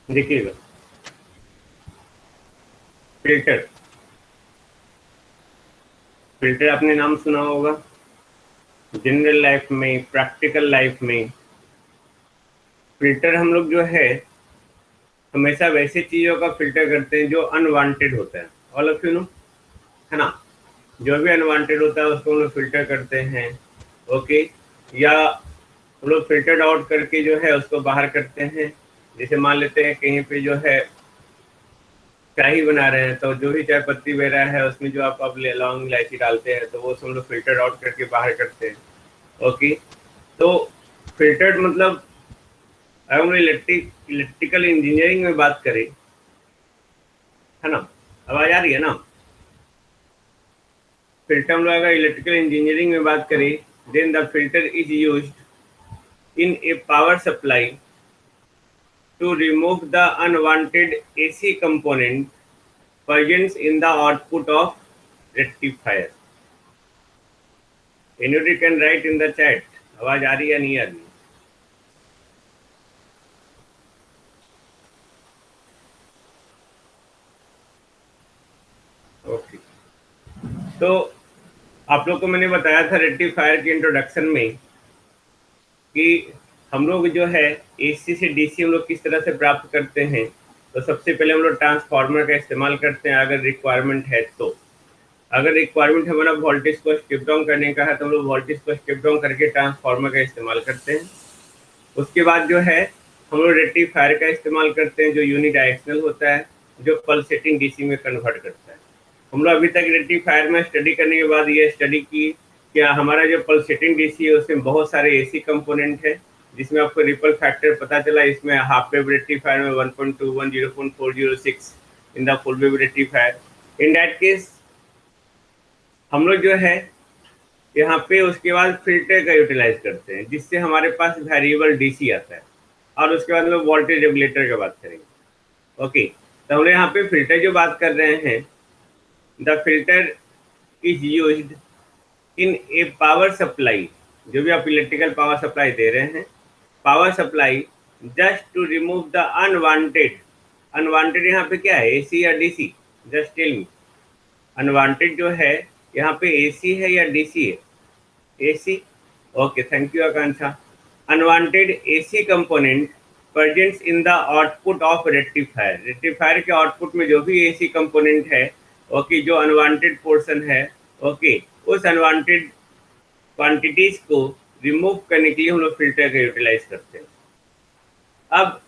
देखिएगा, filter. Filter आपने नाम सुना होगा, जनरल लाइफ में, प्रैक्टिकल लाइफ में। फिल्टर हम लोग जो है हमेशा वैसे चीज़ों का फिल्टर करते हैं जो अनवांटेड होता है। ऑल ऑफ यू नो, है ना। जो भी अनवांटेड होता है उसको हम लोग फिल्टर करते हैं। ओके। या हम लोग फिल्टर्ड आउट करके जो है उसको बाहर करते हैं। जैसे मान लेते हैं कहीं पे जो है चाय ही बना रहे हैं, तो जो भी चाय पत्ती बह रहा है उसमें जो आप लौंग इलायची डालते हैं तो वो सब हम लोग फिल्टर आउट करके बाहर करते हैं। ओके। तो फिल्टर्ड मतलब अगर हम इलेक्ट्रिकल इंजीनियरिंग में बात करें, है ना, आवाज आ रही है ना। फिल्टर हम लोग अगर इलेक्ट्रिकल इंजीनियरिंग में बात करें, then the filter is used in a power supply to remove the unwanted AC component present in the output of rectifier. Anybody can write in the chat. आवाज आ रही है या नहीं आ रही? ओके। तो आप लोग को मैंने बताया था रेक्टिफायर के इंट्रोडक्शन में कि हम लोग जो है एसी से डीसी हम लोग किस तरह से प्राप्त करते हैं। तो सबसे पहले हम लोग ट्रांसफार्मर का इस्तेमाल करते हैं अगर रिक्वायरमेंट है तो। अगर रिक्वायरमेंट हमारा वोल्टेज को स्टेप डाउन करने का है तो हम लोग वोल्टेज को स्टेप डाउन करके ट्रांसफार्मर का इस्तेमाल करते हैं। उसके बाद जो है हम लोग रेक्टिफायर का इस्तेमाल करते हैं जो यूनिडायरेक्शनल होता है, जो पल्सेटिंग डीसी में कन्वर्ट करता है। हम लोग अभी तक रेक्टिफायर में स्टडी करने के बाद ये स्टडी की क्या हमारा जो पल्सेटिंग डीसी है उसमें बहुत सारे एसी कंपोनेंट है, जिसमें आपको रिपल फैक्टर पता चला। इसमें हाफ वेव रेक्टिफायर में 1.21 0.406 in the full wave rectifier. In that case हम लोग जो है यहाँ पे उसके बाद फिल्टर का यूटिलाइज करते हैं, जिससे हमारे पास वेरिएबल डीसी आता है। और उसके बाद में वोल्टेज रेगुलेटर की बात करेंगे। ओके। तो हम लोग यहाँ पे फिल्टर जो बात कर रहे हैं, the filter is used in a power supply. जो भी आप इलेक्ट्रिकल पावर सप्लाई दे रहे हैं, power supply, just to remove the unwanted. Unwanted यहाँ पे क्या है, एसी या DC? Just tell me. Unwanted जो है यहाँ पे एसी है या डीसी है? AC. Okay, thank you Akanksha. Unwanted AC component presents in the output of rectifier. Rectifier के आउटपुट में जो भी एसी कंपोनेंट है, ओके, जो अनवांटेड पोर्शन है, ओके, उस अनवांटेड क्वांटिटीज को रिमूव करने के लिए हम लोग फिल्टर का यूटिलाइज करते हैं। अब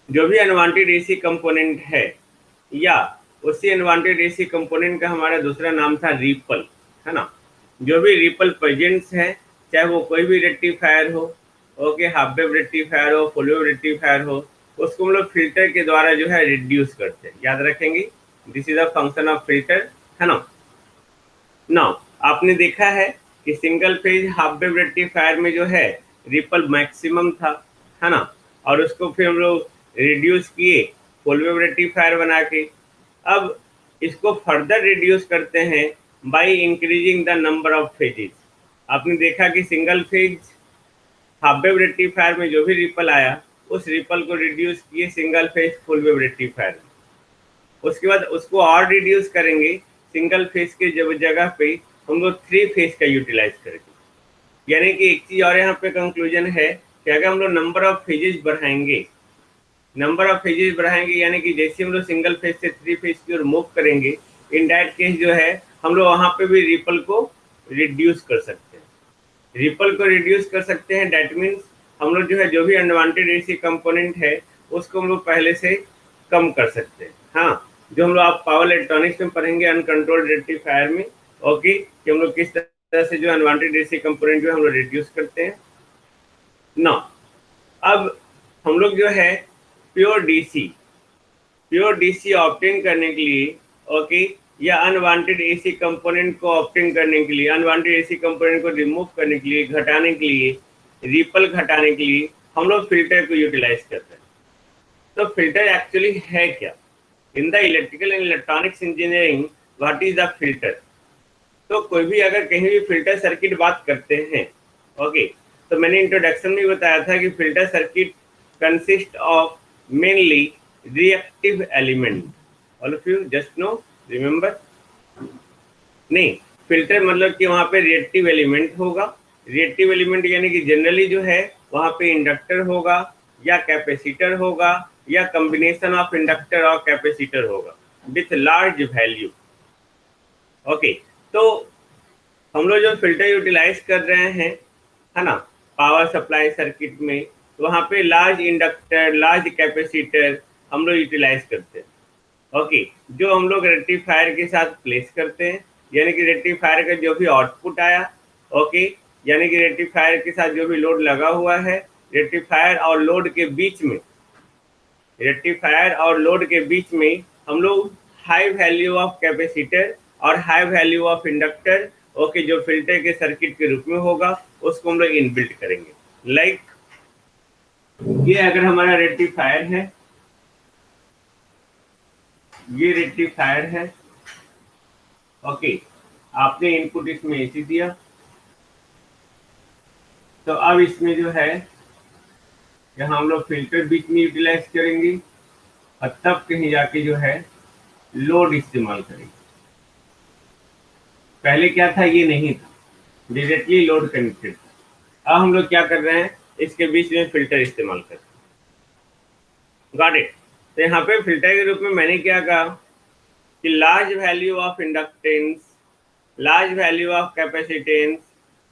जो भी अनवांटेड एसी कंपोनेंट है, या उसी अनवांटेड एसी कंपोनेंट का हमारा दूसरा नाम था रिपल, है ना। जो भी रिपल प्रेजेंट्स है, चाहे वो कोई भी रेक्टिफायर हो, ओके, हाफ वेव रेक्टिफायर हो, फुल वेव रेक्टिफायर हो, उसको हम लोग फिल्टर के द्वारा जो है रिड्यूस करते हैं। याद रखेंगे, this is a function of filter, है ना। नाउ आपने देखा है कि single phase half wave rectifier में जो है रिपल मैक्सिमम था, है ना। और उसको फिर हम लोग रिड्यूस किए फुल वेव रेक्टिफायर बना के। अब इसको फर्दर रिड्यूस करते हैं by increasing the number of phases. आपने देखा कि single phase half wave rectifier में जो भी रिपल आया, उस रिपल को रिड्यूस किए single phase full wave rectifier. उसके बाद उसको और रिड्यूस करेंगे सिंगल फेज के जगह पे हम लोग थ्री फेज का यूटिलाइज करेंगे। यानी कि एक चीज और यहाँ पे कंक्लूजन है कि अगर हम लोग नंबर ऑफ फेजेस बढ़ाएंगे, नंबर ऑफ फेजेस बढ़ाएंगे, यानी कि जैसे हम लोग सिंगल फेज से थ्री फेज की ओर मूव करेंगे, इन दैट केस जो है हम लोग वहां पे भी रिपल को रिड्यूस कर सकते हैं। रिपल को रिड्यूस कर सकते हैं, दैट मीन्स हम लोग जो है जो भी अनवांटेड एसी कंपोनेंट है उसको हम लोग पहले से कम कर सकते हैं। हाँ, जो हम लोग आप पावर इलेक्ट्रॉनिक्स में पढ़ेंगे अनकंट्रोल्ड रेक्टिफायर में, ओके, कि हम लोग किस तरह से जो अनवांटेड एसी कंपोनेंट जो है हम लोग रिड्यूस करते हैं ना। अब हम लोग जो है pure DC, pure DC obtain करने के लिए, ओके, या अनवांटेड एसी कंपोनेंट को ऑब्टेन करने के लिए, अनवांटेड एसी कंपोनेंट को रिमूव करने के लिए, घटाने के लिए, रिपल घटाने के लिए हम लोग फिल्टर को यूटिलाइज करते हैं। तो फिल्टर एक्चुअली है क्या? In the electrical and electronics engineering what is the filter? तो कोई भी अगर कहीं भी फिल्टर सर्किट बात करते हैं, ओके, तो मैंने इंट्रोडक्शन में बताया था कि filter circuit consist of mainly reactive element, all of you just know, remember. नहीं, फिल्टर मतलब कि वहां पे रिएक्टिव एलिमेंट होगा। रिएक्टिव एलिमेंट यानी कि जनरली जो है वहां पे इंडक्टर होगा या कैपेसिटर होगा या कॉम्बिनेशन ऑफ इंडक्टर और कैपेसिटर होगा विथ लार्ज वैल्यू। ओके, तो हम लोग जो फिल्टर यूटिलाइज कर रहे हैं, है ना, पावर सप्लाई सर्किट में, वहां पे लार्ज इंडक्टर, लार्ज कैपेसिटर हम लोग यूटिलाइज करते हैं। ओके, जो हम लोग रेक्टिफायर के साथ प्लेस करते हैं, यानी कि रेक्टिफायर का जो भी आउटपुट आया, ओके, यानी कि रेक्टिफायर के साथ जो भी लोड लगा हुआ है, रेक्टिफायर और लोड के बीच में, रेक्टिफायर और लोड के बीच में हम लोग हाई वैल्यू ऑफ कैपेसिटर और high value of inductor, okay, जो फिल्टर के सर्किट के रूप में होगा, उसको हम लोग इनबिल्ट करेंगे। लाइक ये अगर हमारा रेक्टिफायर है, ये रेक्टिफायर है, ओके, आपने इनपुट इसमें एसी दिया, तो अब इसमें जो है यहाँ हम लोग फिल्टर बीच में यूटिलाइज करेंगे और तब कहीं जाके जो है लोड इस्तेमाल करेंगे। पहले क्या था, ये नहीं था, डायरेक्टली लोड कनेक्टेड था। अब हम लोग क्या कर रहे हैं, इसके बीच में फिल्टर इस्तेमाल कर रहे हैं। Got it. तो यहाँ पे फिल्टर के रूप में मैंने क्या कहा कि large value of inductance, large value of capacitance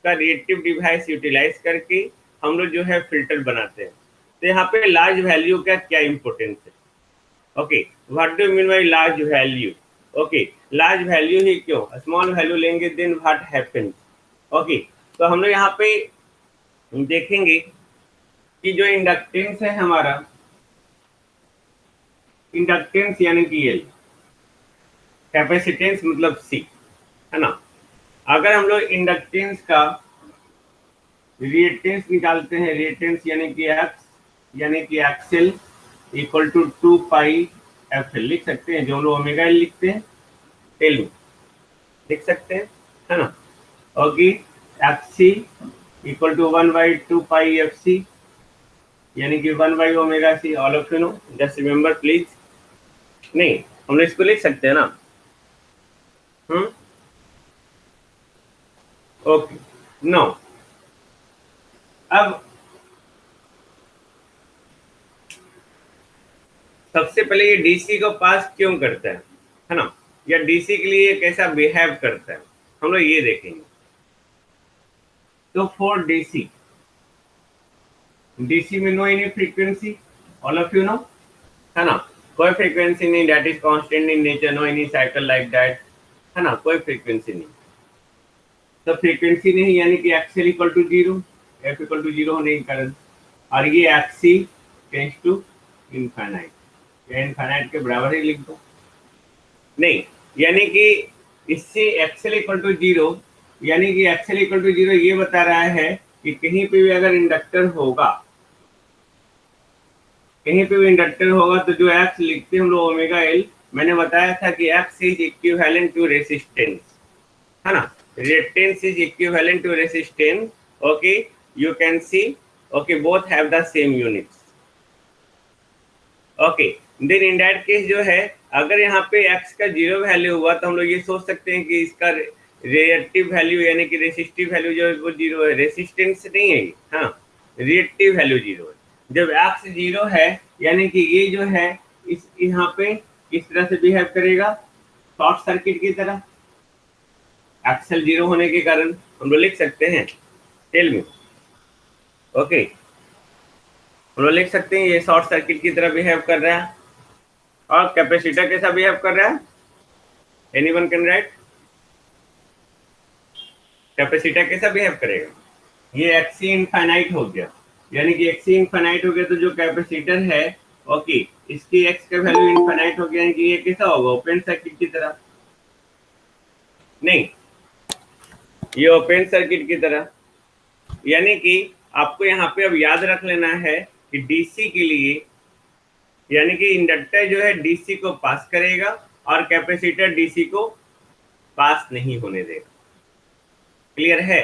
का रिएक्टिव डिवाइस यूटिलाइज करके हम लोग जो है फिल्टर बनाते हैं। तो यहाँ पे लार्ज वैल्यू का क्या इंपॉर्टेंस है? Okay, what do mean by large value? Okay, large value ही क्यों, स्मॉल वैल्यू लेंगे देन व्हाट हैपेंस? ओके, तो हम लोग यहाँ पे देखेंगे कि जो इंडक्टेंस है हमारा, इंडक्टेंस यानी कि एल, कैपेसिटेंस मतलब सी, है ना। अगर हम लोग इंडक्टेंस का रिएक्टेंस निकालते हैं, रिएक्टेंस यानी कि एक्स, यानी कि XL equal to 2 pi F L लिख सकते हैं, जो हम लोग ओमेगा एल लिखते हैं, टेल में लिख सकते हैं, है ना। और कि F C equal to 1/2 pi F C, यानी कि 1 omega C, all of you know, just remember please. नहीं, हम लोग इसको लिख सकते हैं ना। ओके, नो, अब सबसे पहले ये डीसी को पास क्यों करता है ना, या डीसी के लिए कैसा बिहेव करता है, हम लोग ये देखेंगे। तो फॉर डीसी, डीसी में no any frequency, all of you know, है ना, कोई फ्रीक्वेंसी नहीं, that is constant in nature, no any cycle like that, है ना, कोई फ्रीक्वेंसी नहीं। तो फ्रीक्वेंसी नहीं यानी कि XL equal to 0, F equal to 0 होने के कारण, और ये एक्सी टेंस टू इनफाइनाइट, या इनफाइनाइट के बराबर ही लिख दो। नहीं, यानी कि इससे एक्सएल इक्वल टू 0, यानी कि एक्सएल इक्वल टू 0 ये बता रहा है कि कहीं पे भी अगर इंडक्टर होगा, कहीं पे भी इंडक्टर होगा, तो जो एक्स लिखते हैं हम लोग ओमेगा एल, मैंने बताया था कि X is equivalent to resistance, है ना, reactance is equivalent to resistance, okay, you can see, okay, both have the same units, okay, then in that case जो है, अगर यहाँ पे x का 0 वैल्यू हुआ तो हम लोग ये सोच सकते हैं कि इसका रिएक्टिव वैल्यू यानी कि रेसिस्टिव वैल्यू जो है वो 0 है, रेसिस्टेंस नहीं है, हाँ, रिएक्टिव वैल्यू 0 है। जब x 0 है यानी कि ये जो है इस यहाँ पे किस तरह से बिहेव करेगा, शॉर्ट सर्किट की तरह। एक्सएल 0 होने के कारण हम लोग लिख सकते हैं, टेल में, ओके, हम लोग लिख सकते हैं ये शॉर्ट सर्किट की तरह बिहेव कर रहा है। और कैपेसिटर कैसा बिहेव कर रहा है, एनीवन कैन राइट, कैपेसिटर कैसा बिहेव करेगा, ये एक्सी इनफाइनाइट हो गया, यानी कि एक्सी इनफाइनाइट हो गया तो जो कैपेसिटर है, ओके, इसकी एक्स का वैल्यू इनफाइनाइट हो गया, यानी कि ये कैसा होगा, ओपन सर्किट की तरह। नहीं, ये ओपन सर्किट की तरह, यानी कि आपको यहाँ पे अब याद रख लेना है कि डीसी के लिए, यानी कि इंडक्टर जो है डीसी को पास करेगा और कैपेसिटर डीसी को पास नहीं होने देगा। क्लियर है,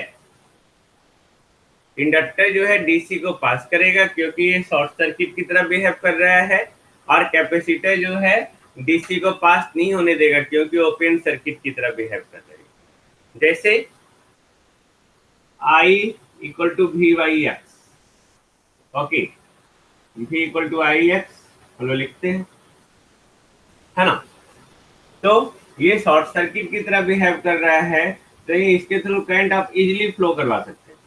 इंडक्टर जो है डीसी को पास करेगा क्योंकि ये शॉर्ट सर्किट की तरह बिहेव कर रहा है, और कैपेसिटर जो है डीसी को पास नहीं होने देगा क्योंकि ओपन सर्किट की तरह बिहेव कर रही है। जैसे I equal to V Y X, okay, V equal to I X हम लोग लिखते हैं, है ना। तो ये शॉर्ट सर्किट की तरह बिहेव कर रहा है, तो ये इसके थ्रू करंट आप इजीली फ्लो करवा सकते हैं,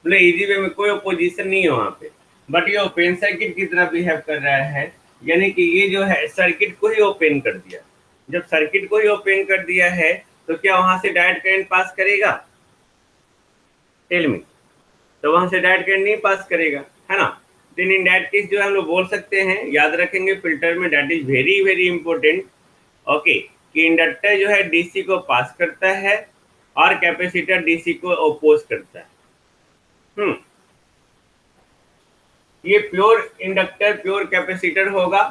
मतलब इजी वे में, कोई अपोजिशन नहीं है वहां पे। बट ये ओपन सर्किट की तरह बिहेव कर रहा है, यानी कि ये जो है सर्किट को ही ओपन कर दिया। जब सर्किट को ही ओपन कर दिया है तो क्या वहां से डायरेक्ट करंट पास करेगा? Tell me. तो वहां से डायरेक्ट करंट नहीं पास करेगा, है ना। देन इन दैट केस जो है हम लोग बोल सकते हैं, याद रखेंगे फिल्टर में, that is very very important, okay, कि इंडक्टर जो है डीसी को पास करता है और कैपेसिटर डीसी को ओपोज करता है। ये प्योर इंडक्टर प्योर कैपेसिटर होगा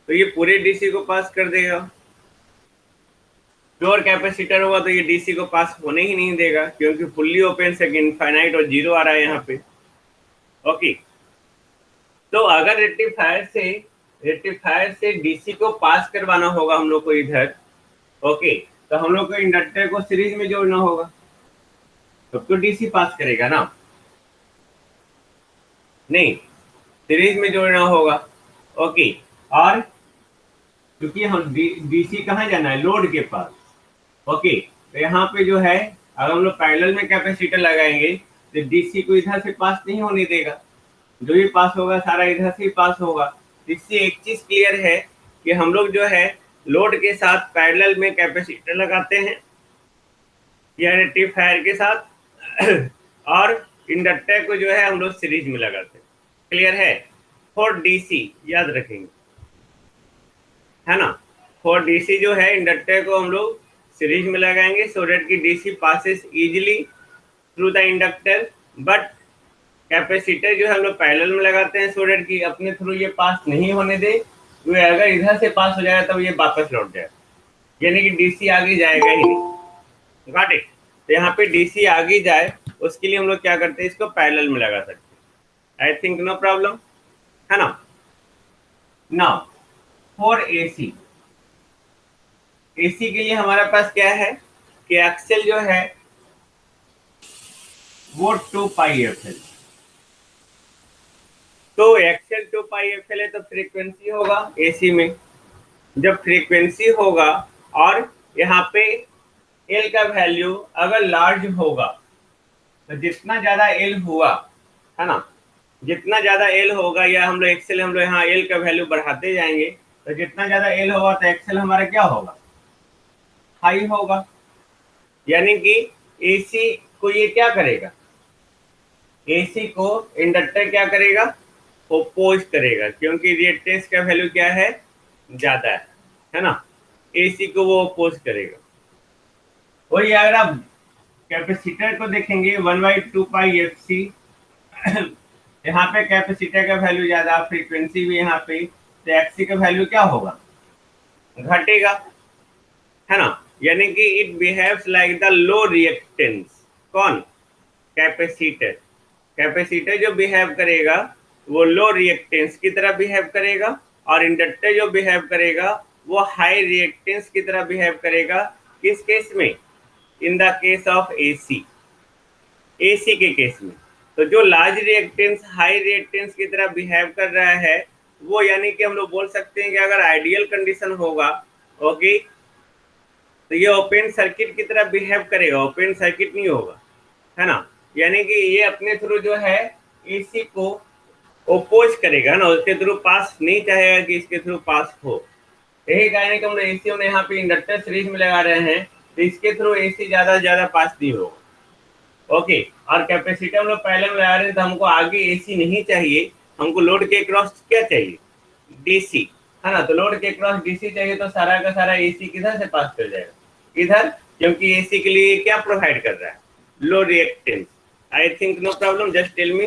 तो ये पूरे डीसी को पास कर देगा। प्योर कैपेसिटर होगा तो ये डीसी को पास होने ही नहीं देगा क्योंकि फुल्ली ओपन से इनफाइनाइट और जीरो आ रहा है यहाँ पे, ओके। तो अगर रेक्टिफायर से डीसी को पास करवाना होगा हम लोग को इधर, ओके, तो हम लोग को इंडक्टर को सीरीज में जोड़ना होगा, तब तो डीसी पास करेगा ना। नहीं, सीरीज में जोड़ना होगा, ओके। और क्योंकि हम डीसी कहाँ जाना है? लोड के पास, ओके। तो यहाँ पे जो है अगर हम लोग पैरेलल में कैपेसिटर लगाएंगे तो डीसी को इधर से पास नहीं होने देगा, जो भी पास होगा सारा इधर से ही पास होगा। इससे एक चीज क्लियर है कि हम लोग जो है लोड के साथ पैरेलल में कैपेसिटर लगाते हैं या रेक्टिफायर के साथ और इंडक्टर को जो है हम लोग सीरीज में लगाते हैं। क्लियर है? फॉर डीसी याद रखेंगे, है ना। फॉर डीसी जो है इंडक्टर को हम लोग सीरीज में लगाएंगे सो दैट की DC passes easily through the inductor, but capacitor जो है हम लोग पैरेलल में लगाते हैं सो दैट की अपने थ्रू ये पास नहीं होने दे। तो अगर इधर से पास हो जाएगा तब ये वापस लौट जाएगा, यानी कि डीसी आगे जाएगा ही नहीं। Got it? तो यहाँ पे डीसी आगे जाए उसके लिए हम लोग क्या करते हैं, इसको पैरेलल में लगा सकते हैं। आई थिंक नो प्रॉब्लम, है ना। नाउ फॉर एसी, एसी के लिए हमारे पास क्या है कि एक्सेल जो है वो 2 पाई एफ एल। तो एक्सेल 2 पाई एफ एल है तो फ्रीक्वेंसी होगा एसी में। जब फ्रीक्वेंसी होगा और यहाँ पे एल का वैल्यू अगर लार्ज होगा तो जितना ज्यादा एल हुआ, है ना, जितना ज्यादा एल होगा, या हम लोग एक्सेल हम लोग यहाँ एल का वैल्यू बढ़ाते जाएंगे, तो जितना ज्यादा एल होगा तो एक्सेल हमारा क्या होगा? हाई होगा। यानी कि एसी को ये क्या करेगा? एसी को इंडक्टर क्या करेगा? ओपोज करेगा क्योंकि रिएक्टेंस का वैल्यू क्या है? ज्यादा है ना। एसी को वो ओपोज करेगा। वही अगर आप कैपेसिटर को देखेंगे 1/2 पाई एफ सी, यहाँ पे कैपेसिटर का वैल्यू ज्यादा, फ्रीक्वेंसी भी यहाँ पे, तो एक्सी का वैल्यू क्या होगा? घटेगा, है ना। यानी कि it behaves like the low reactance. कौन? कैपेसिटर। कैपेसिटर जो बिहेव करेगा वो लो रिएक्टेंस की तरह बिहेव करेगा और इंडक्टर जो बिहेव करेगा वो हाई रिएक्टेंस की तरह बिहेव करेगा। किस केस में? In the case of AC, AC के केस में। तो जो लार्ज रिएक्टेंस हाई रिएक्टेंस की तरह बिहेव कर रहा है वो, यानी कि हम लोग बोल सकते हैं कि अगर आइडियल कंडीशन होगा, ओके, तो ये ओपन सर्किट की तरह बिहेव करेगा, ओपन सर्किट नहीं होगा, है ना। यानी कि ये अपने थ्रू जो है एसी को ओपोज करेगा ना, उसके थ्रू पास नहीं चाहेगा कि इसके थ्रू पास हो। यही कारण है कि हम लोग एसी में यहाँ पे इंडक्टर सीरीज में लगा रहे हैं तो इसके थ्रू एसी ज्यादा से ज्यादा पास नहीं होगा, ओके। और कैपेसिटर हम लोग पहले में लगा रहे हैं तो हमको आगे एसी नहीं चाहिए, हमको लोड के क्रॉस क्या चाहिए? डीसी, है ना। तो लोड के क्रॉस डीसी चाहिए तो सारा का सारा एसी किधर से पास कर जाएगा? इधर, क्योंकि एसी के लिए क्या प्रोवाइड कर रहा है? Low reactance. I think no problem, just tell me.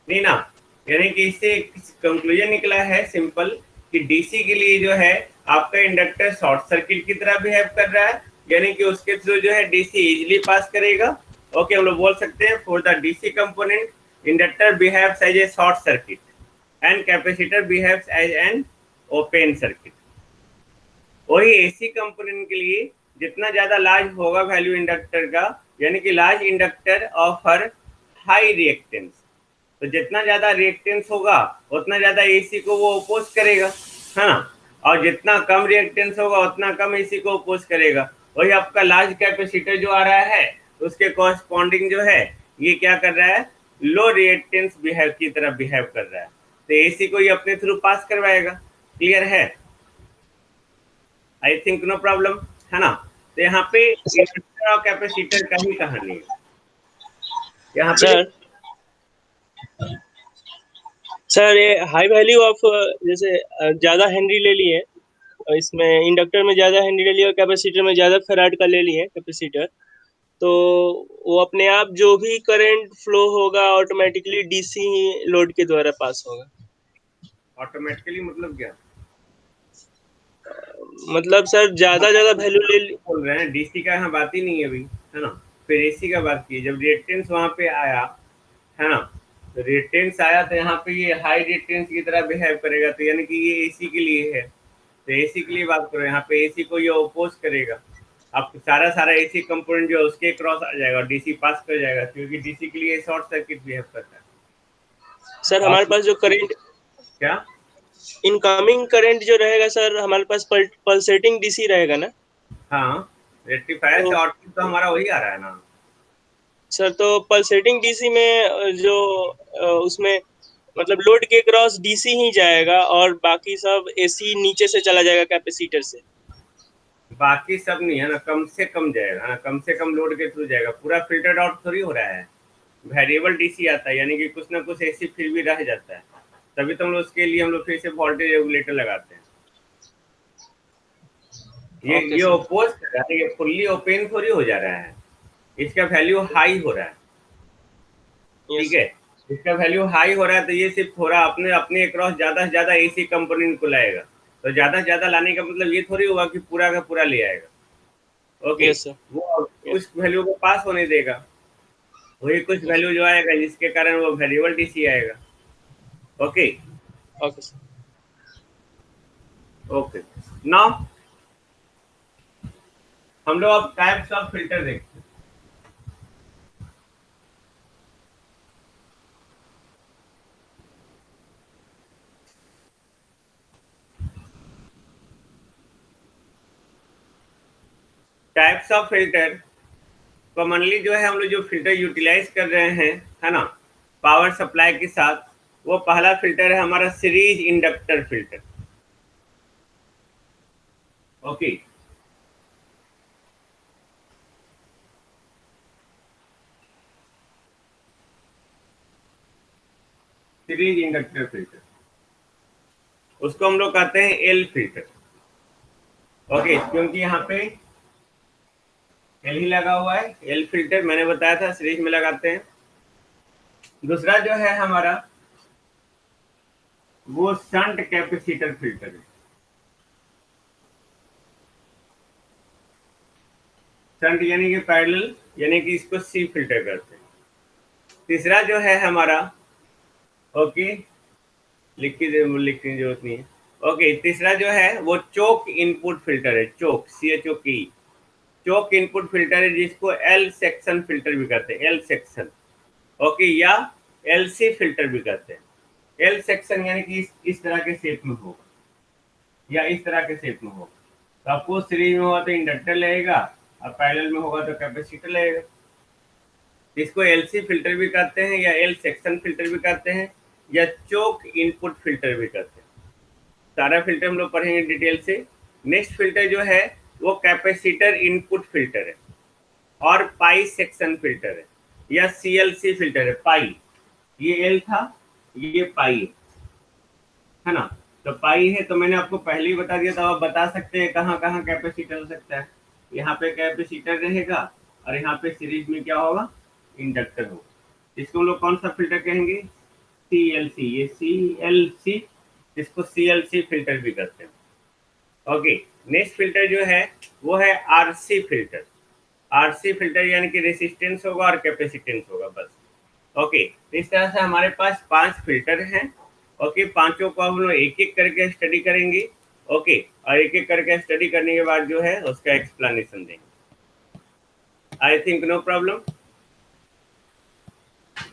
नहीं ना। यानी कि इससे कंक्लूजन निकला है सिंपल कि डीसी के लिए जो है आपका इंडक्टर शॉर्ट सर्किट की तरह बिहेव कर रहा है, यानी कि उसके थ्रू जो है डीसी इजीली पास करेगा, ओके। हम लोग बोल सकते हैं for the DC component inductor behaves as a short circuit and capacitor behaves as an open circuit. वही एसी कंपोनेंट के लिए जितना ज्यादा लार्ज होगा वैल्यू इंडक्टर का, यानी कि large inductor offer high reactance, तो जितना ज्यादा रिएक्टेंस होगा उतना ज्यादा एसी को वो अपोज करेगा, हाँ, और जितना कम रिएक्टेंस होगा उतना कम एसी को अपोज करेगा। वही आपका लार्ज कैपेसिटर जो आ रहा है उसके कॉरस्पॉन्डिंग जो है ये क्या कर रहा है, लो रिएक्टेंस बिहेव की तरह बिहेव कर रहा है, तो एसी को ये अपने थ्रू पास करवाएगा। क्लियर है? आई थिंक नो प्रॉब्लम, है ना? तो यहाँ पे इंडक्टर और कैपेसिटर का ही कहानी है यहाँ पे। सर सर ये हाई वैल्यू ऑफ जैसे ज्यादा हेनरी ले लिए, और इसमें इंडक्टर में ज्यादा हेनरी ले लिया और कैपेसिटर में ज्यादा फैराड का ले लिए कैपेसिटर, तो वो अपने आप जो भी करंट फ्लो होगा ऑटोमेटिकली डीसी लोड के द्वारा पास होगा। ऑटोमेटिकली मतलब क्या? मतलब सर ज्यादा ज्यादा वैल्यू ले ली। बोल रहे हैं डीसी का यहाँ बात ही नहीं है अभी, है ना? फिर एसी का बात की, जब रिएक्टेंस वहां पे आया, है ना, तो रिएक्टेंस आया तो यहाँ पे ये हाई रिएक्टेंस की तरह बिहेव करेगा, तो यानी कि ये एसी के लिए है, तो एसी के लिए बात करो, यहाँ पे एसी को ये ओपोज करेगा। अब सारा सारा एसी कंपोनेंट जो है उसके क्रॉस आ जाएगा और डीसी पास कर जाएगा, क्योंकि डीसी के लिए शॉर्ट सर्किट बिहेव करता है। सर हमारे पास जो करंट क्या? इनकमिंग करंट जो रहेगा सर, हमारे पास पल्सेटिंग डीसी रहेगा ना? हाँ, रेक्टिफायर तो से आउटपुट तो हमारा वही आ रहा है ना। सर तो पल्सेटिंग डीसी में जो उसमें मतलब लोड के क्रॉस डीसी ही जाएगा और बाकी सब एसी नीचे से चला जाएगा कैपेसिटर से। बाकी सब नहीं है ना, कम से कम जाएगा ना, कम से कम लोड के थ्रू जाएगा, पूरा फिल्टर्ड आउट थोड़ी हो रहा है। वेरिएबल डीसी आता है, यानी कि कुछ ना कुछ एसी फिर भी रह जाता है, तभी तो हम लोग उसके लिए हम लोग फिर से वोल्टेज रेगुलेटर लगाते हैं। ओके ये सर। ओपोज कर रहा है, ये फुल्ली ओपन थोड़ी हो जा रहा है, इसका वैल्यू हाई हो रहा है। यस ठीक है, इसका वैल्यू हाई हो रहा है, तो ये सिर्फ थोड़ा अपने अपने अक्रॉस ज्यादा से ज्यादा एसी कंपोनेंट को लाएगा, तो ज्यादा से ज्यादा लाने का मतलब ये थोड़ी होगा कि पूरा का पूरा ले आएगा। Okay, yes sir. वो यस कुछ वैल्यू को पास होने देगा, वही कुछ यस वैल्यू जो आएगा जिसके कारण वो वेरिएबल डीसी आएगा। Okay. Okay sir. Okay, now हम लोग अब टाइप्स ऑफ फिल्टर देखते हैं। टाइप्स ऑफ फिल्टर कॉमनली जो है हम लोग जो फिल्टर यूटिलाइज कर रहे हैं, है ना, पावर सप्लाई के साथ, वो पहला फिल्टर है हमारा series inductor filter. Okay, series inductor filter, उसको हम लोग कहते हैं एल फिल्टर। ओके, क्योंकि यहाँ पे एल ही लगा हुआ है, एल फिल्टर मैंने बताया था सीरीज में लगाते हैं। दूसरा जो है हमारा वो शंट कैपेसिटर फिल्टर है। शंट यानी कि पैरेलल, यानी कि इसको सी फिल्टर करते हैं। तीसरा जो है हमारा, ओके, लिखने की जरूरत नहीं है। ओके, तीसरा जो है वो चोक इनपुट फिल्टर है, चोक, सी एच ओ की, चोक इनपुट फिल्टर है, जिसको एल सेक्शन फिल्टर भी कहते हैं, एल सेक्शन। ओके, या एल सी फिल्टर भी कहते हैं। एल सेक्शन यानी कि इस तरह के शेप में होगा या इस तरह के शेप में होगा, तो आपको सीरीज में होगा तो इंडक्टर लगेगा और पैरेलल में होगा तो कैपेसिटर लगेगा। इसको एलसी फिल्टर भी कहते हैं या एल सेक्शन फिल्टर भी कहते हैं या चोक इनपुट फिल्टर भी कहते हैं। सारा फिल्टर हम लोग पढ़ेंगे डिटेल से। नेक्स्ट फिल्टर जो है वो कैपेसिटर इनपुट फिल्टर है और पाई सेक्शन फिल्टर है या सीएलसी फिल्टर है। पाई, ये एल था, ये पाई है ना, तो पाई है, तो मैंने आपको पहले ही बता दिया था, आप बता सकते हैं कहाँ कहाँ कैपेसिटर हो सकता है। यहाँ पे कैपेसिटर रहेगा और यहाँ पे सीरीज में क्या होगा, इंडक्टर होगा। इसको हम लोग कौन सा फिल्टर कहेंगे, सी एल सी, ये सी एल सी, इसको सी एल सी फिल्टर भी करते हैं। ओके, नेक्स्ट फिल्टर जो है वो है आरसी फिल्टर। आरसी फिल्टर यानी कि रेसिस्टेंस होगा और कैपेसिटेंस होगा बस। ओके, तो इस तरह से हमारे पास 5 फिल्टर हैं। ओके, पांचों को हम लोग एक एक करके स्टडी करेंगे। ओके, और एक एक करके स्टडी करने के बाद जो है उसका एक्सप्लेनेशन देंगे। I think no problem.